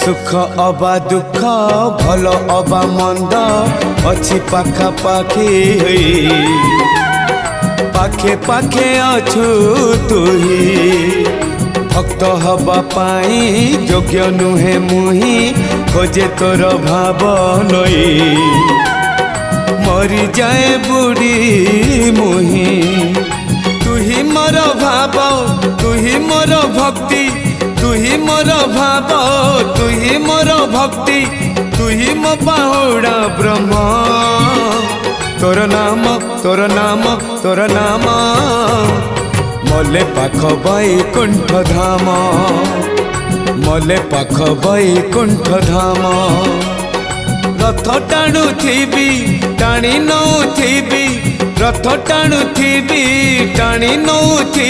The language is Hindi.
सुख अबा दुख भल अबा मंद अच्छी पाखा पाखी पाखे पाखे अछु तुही भक्त हवा पाई योग्य नुहे मुही खोजे तोर भाव नई मरी जाए बुढ़ी मुही तुही मोर भाव तुही मोर भक्ति तुही मोर भाव तुही मोर भक्ति तुही मो बाहुड़ा ब्रह्म तोर नाम तोर नाम तोर नाम मले पाख बैकुंठ धाम मले पाख बैकुंठ धाम रथ टाणु थी टाणी नौ थी रथ टाणु थी टाणी नौ थी